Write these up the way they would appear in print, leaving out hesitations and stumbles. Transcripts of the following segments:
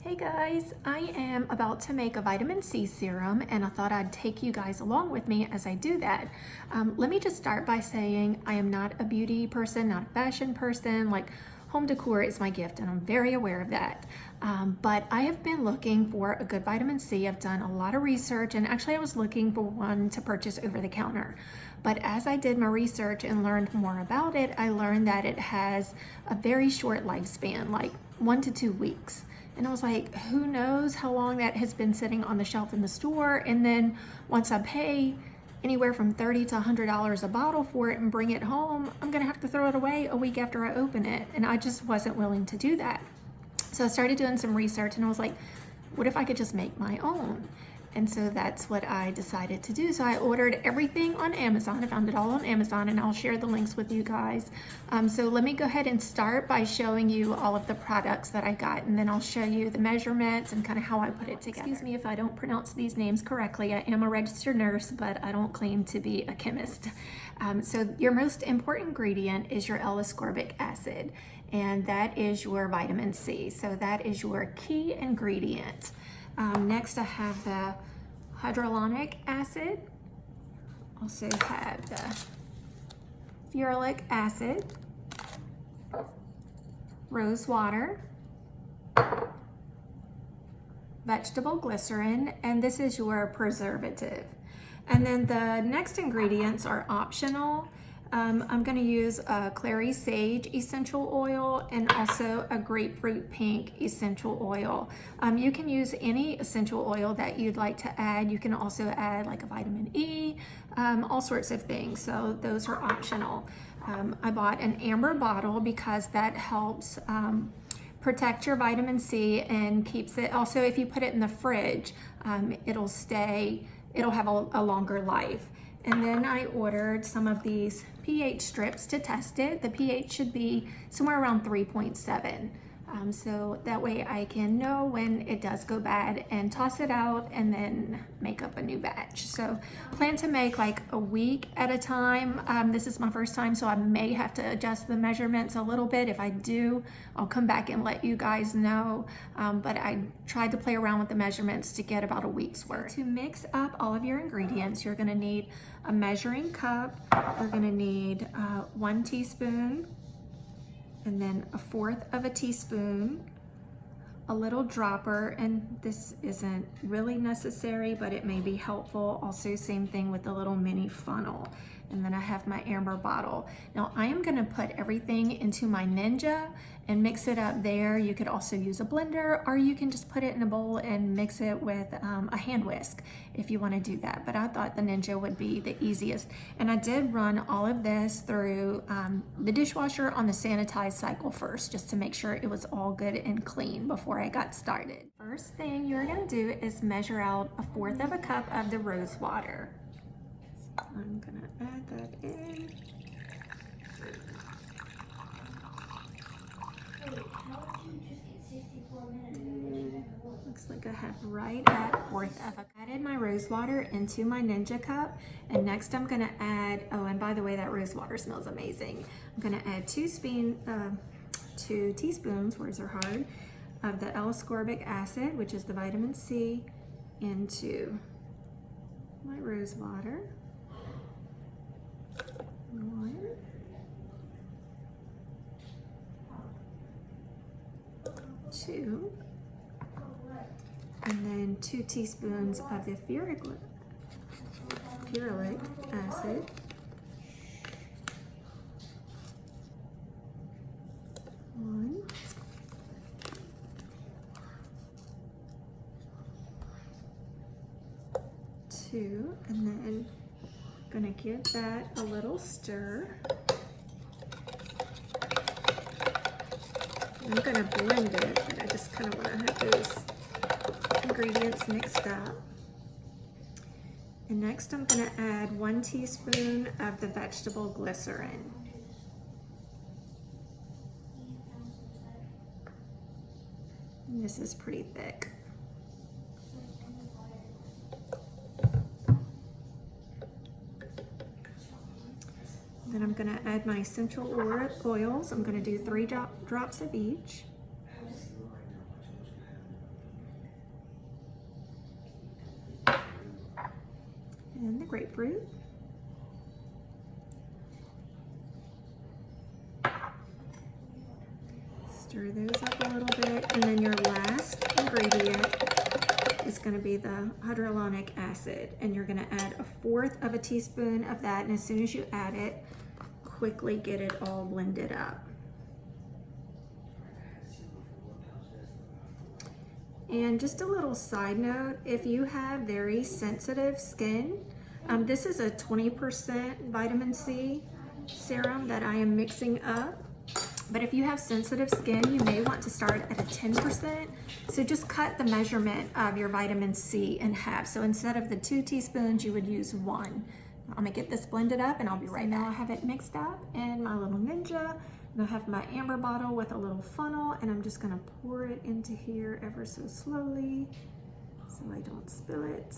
Hey guys, I am about to make a vitamin C serum and I thought I'd take you guys along with me as I do that. Let me just start by saying I am not a beauty person, not a fashion person. Like, home decor is my gift and I'm very aware of that. But I have been looking for a good vitamin C. I've done a lot of research and actually I was looking for one to purchase over the counter. But as I did my research and learned more about it, I learned that it has a very short lifespan, like 1 to 2 weeks. And I was like, who knows how long that has been sitting on the shelf in the store. And then once I pay anywhere from $30 to $100 a bottle for it and bring it home, I'm gonna have to throw it away a week after I open it. And I just wasn't willing to do that. So I started doing some research and I was like, what if I could just make my own? And so that's what I decided to do. So I ordered everything on Amazon. I found it all on Amazon and I'll share the links with you guys. So let me go ahead and start by showing you all of the products that I got, and then I'll show you the measurements and kind of how I put it together. Excuse me if I don't pronounce these names correctly. I am a registered nurse, but I don't claim to be a chemist. So your most important ingredient is your L-ascorbic acid, and that is your vitamin C. So that is your key ingredient. Next I have the hyaluronic acid, also have the ferulic acid, rose water, vegetable glycerin, and this is your preservative. And then the next ingredients are optional. I'm going to use a clary sage essential oil and also a grapefruit pink essential oil. You can use any essential oil that you'd like to add. You can also add like a vitamin E, all sorts of things. So those are optional. I bought an amber bottle because that helps protect your vitamin C and keeps it. Also, if you put it in the fridge, it'll have a longer life. And then I ordered some of these pH strips to test it. The pH should be somewhere around 3.7. So that way I can know when it does go bad and toss it out and then make up a new batch. So plan to make like a week at a time. This is my first time, so I may have to adjust the measurements a little bit. If I do, I'll come back and let you guys know. But I tried to play around with the measurements to get about a week's worth. To mix up all of your ingredients, you're gonna need a measuring cup. You're gonna need 1 teaspoon, and then 1/4 of a teaspoon, a little dropper, and this isn't really necessary, but it may be helpful. Also, same thing with the little mini funnel. And then I have my amber bottle. Now I am gonna put everything into my Ninja and mix it up there. You could also use a blender, or you can just put it in a bowl and mix it with a hand whisk if you wanna do that. But I thought the Ninja would be the easiest. And I did run all of this through the dishwasher on the sanitized cycle first, just to make sure it was all good and clean before I got started. First thing you're gonna do is measure out 1/4 of a cup of the rose water. I'm gonna add that in. Looks like I have right at 1/4 of a cup. I added my rose water into my Ninja cup, and next I'm gonna add, oh, and by the way, that rose water smells amazing. I'm gonna add 2 teaspoons, words are hard, of the L-ascorbic acid, which is the vitamin C, into my rose water. 1, 2, and then 2 teaspoons of the ferulic acid. 1, 2, and then gonna give that a little stir. I'm gonna blend it, but I just kind of want to have those ingredients mixed up. And next I'm gonna add 1 teaspoon of the vegetable glycerin. And this is pretty thick. Then I'm gonna add my essential oils. I'm gonna do 3 drops of each. and the grapefruit. Stir those up a little bit, and then your last ingredient is going to be the hyaluronic acid, and you're going to add 1/4 teaspoon of that, and as soon as you add it, quickly get it all blended up. And just a little side note, if you have very sensitive skin, this is a 20% vitamin C serum that I am mixing up. But if you have sensitive skin, you may want to start at a 10%. So just cut the measurement of your vitamin C in half. So instead of the 2 teaspoons, you would use 1. I'm gonna get this blended up and I'll be right back. Now I have it mixed up in my little Ninja. And I have my amber bottle with a little funnel, and I'm just gonna pour it into here ever so slowly so I don't spill it.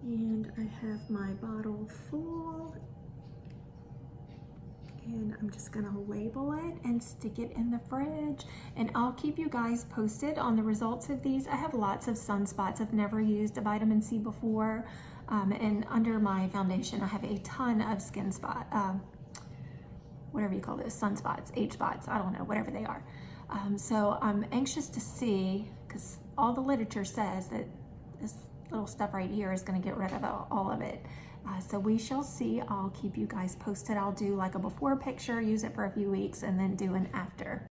And I have my bottle full, and I'm just gonna label it and stick it in the fridge, and I'll keep you guys posted on the results of these. I have lots of sunspots. I've never used a vitamin C before, and under my foundation I have a ton of skin spot, whatever you call those, sunspots, age spots, I don't know, whatever they are. So I'm anxious to see, because all the literature says that this little stuff right here is going to get rid of all of it. So we shall see. I'll keep you guys posted. I'll do like a before picture, use it for a few weeks, and then do an after.